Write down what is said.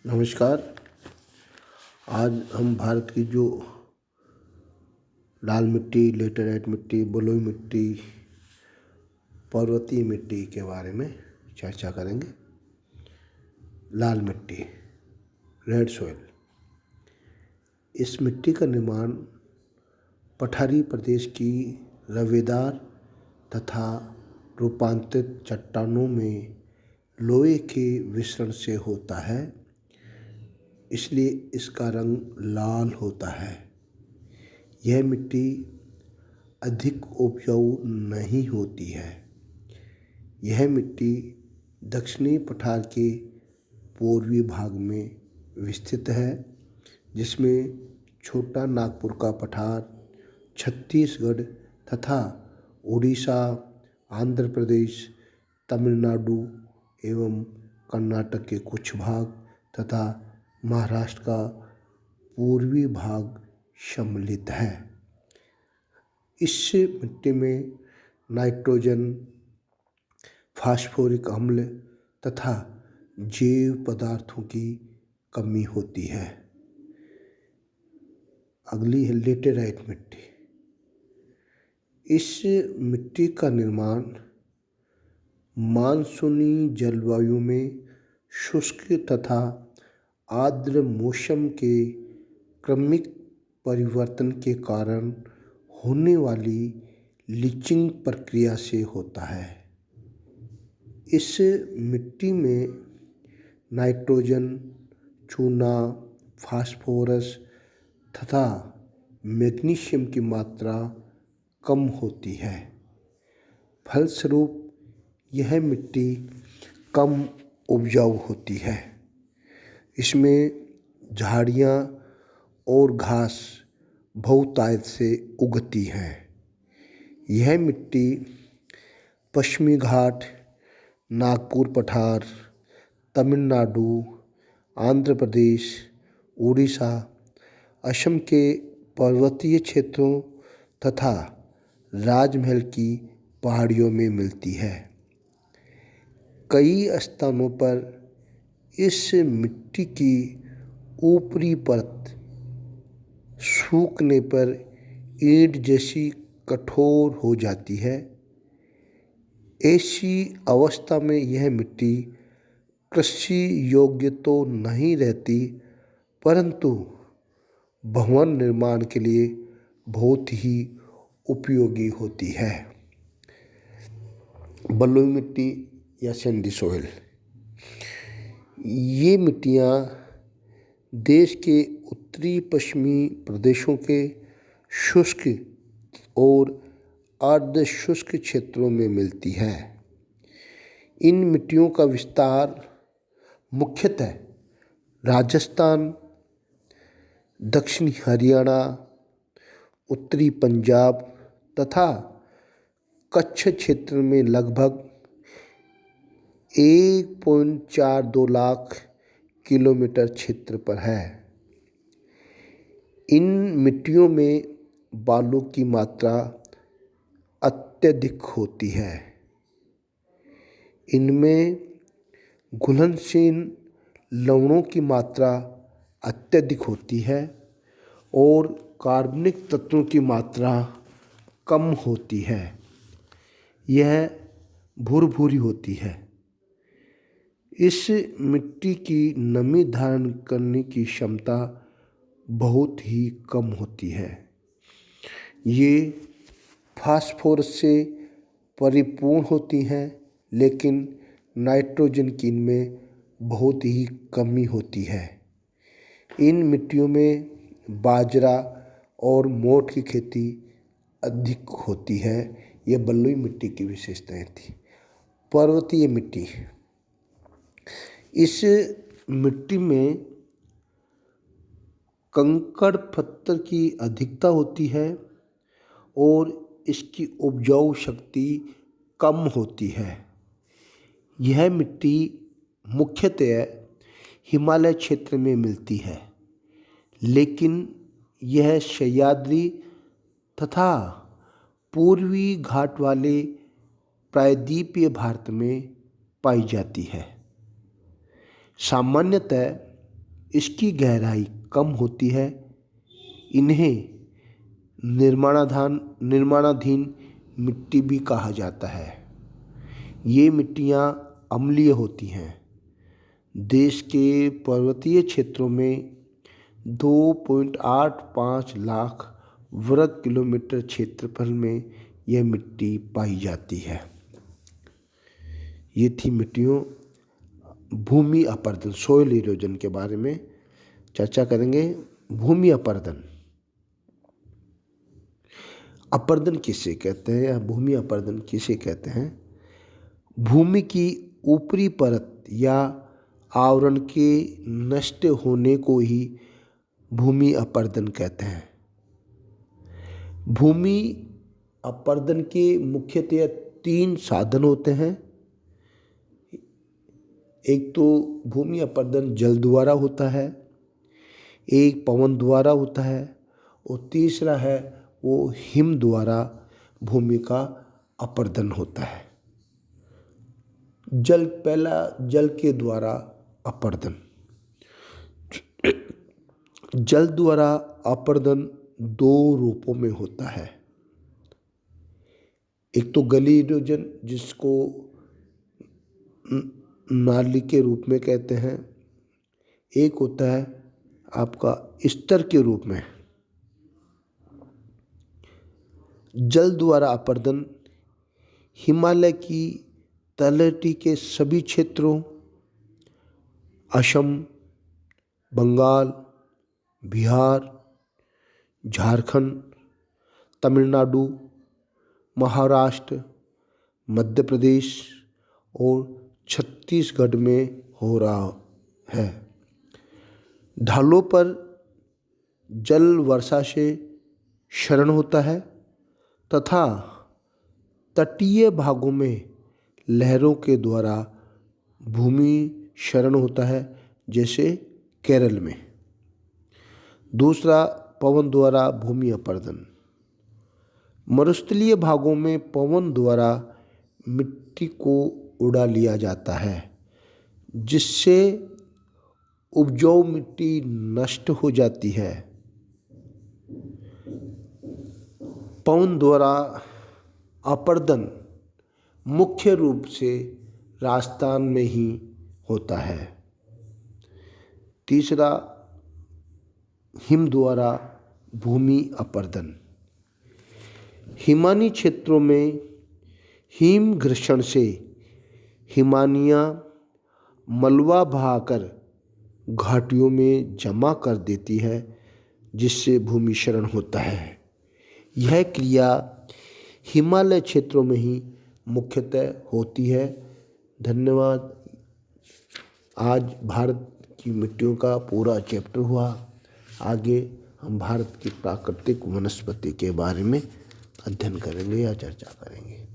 नमस्कार। आज हम भारत की जो लाल मिट्टी, लेटेराइट मिट्टी, बलुई मिट्टी, पर्वतीय मिट्टी के बारे में चर्चा करेंगे। लाल मिट्टी, रेड सॉइल। इस मिट्टी का निर्माण पठारी प्रदेश की रवेदार तथा रूपांतरित चट्टानों में लोहे के मिश्रण से होता है, इसलिए इसका रंग लाल होता है। यह मिट्टी अधिक उपजाऊ नहीं होती है। यह मिट्टी दक्षिणी पठार के पूर्वी भाग में विस्तृत है, जिसमें छोटा नागपुर का पठार, छत्तीसगढ़ तथा उड़ीसा, आंध्र प्रदेश, तमिलनाडु एवं कर्नाटक के कुछ भाग तथा महाराष्ट्र का पूर्वी भाग सम्मिलित है। इस मिट्टी में नाइट्रोजन, फास्फोरिक अम्ल तथा जैव पदार्थों की कमी होती है। अगली है लेटेराइट मिट्टी। इस मिट्टी का निर्माण मानसूनी जलवायु में शुष्क तथा आर्द्र मौसम के क्रमिक परिवर्तन के कारण होने वाली लीचिंग प्रक्रिया से होता है। इस मिट्टी में नाइट्रोजन, चूना, फास्फोरस तथा मैग्नीशियम की मात्रा कम होती है। फलस्वरूप यह मिट्टी कम उपजाऊ होती है। इसमें झाड़ियाँ और घास बहुतायत से उगती हैं। यह मिट्टी पश्चिमी घाट, नागपुर पठार, तमिलनाडु, आंध्र प्रदेश, उड़ीसा, असम के पर्वतीय क्षेत्रों तथा राजमहल की पहाड़ियों में मिलती है। कई स्थानों पर इस मिट्टी की ऊपरी परत सूखने पर ईंट जैसी कठोर हो जाती है। ऐसी अवस्था में यह मिट्टी कृषि योग्य तो नहीं रहती, परंतु भवन निर्माण के लिए बहुत ही उपयोगी होती है। बलुई मिट्टी या सैंडी सॉइल। ये मिट्टियाँ देश के उत्तरी पश्चिमी प्रदेशों के शुष्क और अर्ध शुष्क क्षेत्रों में मिलती है। इन मिट्टियों का विस्तार मुख्यतः राजस्थान, दक्षिणी हरियाणा, उत्तरी पंजाब तथा कच्छ क्षेत्र में लगभग 1.42 लाख किलोमीटर क्षेत्र पर है। इन मिट्टियों में बालू की मात्रा अत्यधिक होती है। इनमें घुलनशील लवणों की मात्रा अत्यधिक होती है और कार्बनिक तत्वों की मात्रा कम होती है। यह भुरभुरी होती है। इस मिट्टी की नमी धारण करने की क्षमता बहुत ही कम होती है। ये फास्फोरस से परिपूर्ण होती हैं, लेकिन नाइट्रोजन की इनमें बहुत ही कमी होती है। इन मिट्टियों में बाजरा और मोठ की खेती अधिक होती है। ये बलुई मिट्टी की विशेषताएं थी। पर्वतीय मिट्टी। इस मिट्टी में कंकड़ पत्थर की अधिकता होती है और इसकी उपजाऊ शक्ति कम होती है। यह मिट्टी मुख्यतः हिमालय क्षेत्र में मिलती है, लेकिन यह सह्याद्री तथा पूर्वी घाट वाले प्रायद्वीपीय भारत में पाई जाती है। सामान्यतः इसकी गहराई कम होती है। इन्हें निर्माणाधीन मिट्टी भी कहा जाता है। ये मिट्टियाँ अम्लीय होती हैं। देश के पर्वतीय क्षेत्रों में 2.85 लाख वर्ग किलोमीटर क्षेत्रफल में यह मिट्टी पाई जाती है। ये थी मिट्टियों भूमि अपरदन, सॉइल इरोजन के बारे में चर्चा करेंगे। भूमि अपरदन, अपरदन किसे कहते हैं या भूमि अपरदन किसे कहते हैं? भूमि की ऊपरी परत या आवरण के नष्ट होने को ही भूमि अपरदन कहते हैं। भूमि अपरदन के मुख्यतः 3 साधन होते हैं। एक तो भूमि अपरदन जल द्वारा होता है, एक पवन द्वारा होता है और तीसरा है वो हिम द्वारा भूमि का अपरदन होता है। पहला जल के द्वारा अपरदन। जल द्वारा अपरदन 2 रूपों में होता है। एक तो गली इरोजन, जिसको नाली के रूप में कहते हैं। एक होता है आपका स्तर के रूप में। जल द्वारा अपरदन हिमालय की तलहटी के सभी क्षेत्रों, असम, बंगाल, बिहार, झारखंड, तमिलनाडु, महाराष्ट्र, मध्य प्रदेश और छत्तीसगढ़ में हो रहा है। ढालों पर जल वर्षा से क्षरण होता है तथा तटीय भागों में लहरों के द्वारा भूमि क्षरण होता है, जैसे केरल में। दूसरा, पवन द्वारा भूमि अपरदन। मरुस्थलीय भागों में पवन द्वारा मिट्टी को उड़ा लिया जाता है, जिससे उपजाऊ मिट्टी नष्ट हो जाती है। पवन द्वारा अपरदन मुख्य रूप से राजस्थान में ही होता है। तीसरा, हिम द्वारा भूमि अपरदन। हिमानी क्षेत्रों में हिम घर्षण से हिमानियाँ मलबा बहाकर घाटियों में जमा कर देती है, जिससे भूमि क्षरण होता है। यह क्रिया हिमालय क्षेत्रों में ही मुख्यतः होती है। धन्यवाद। आज भारत की मिट्टियों का पूरा चैप्टर हुआ। आगे हम भारत की प्राकृतिक वनस्पति के बारे में अध्ययन करेंगे या चर्चा करेंगे।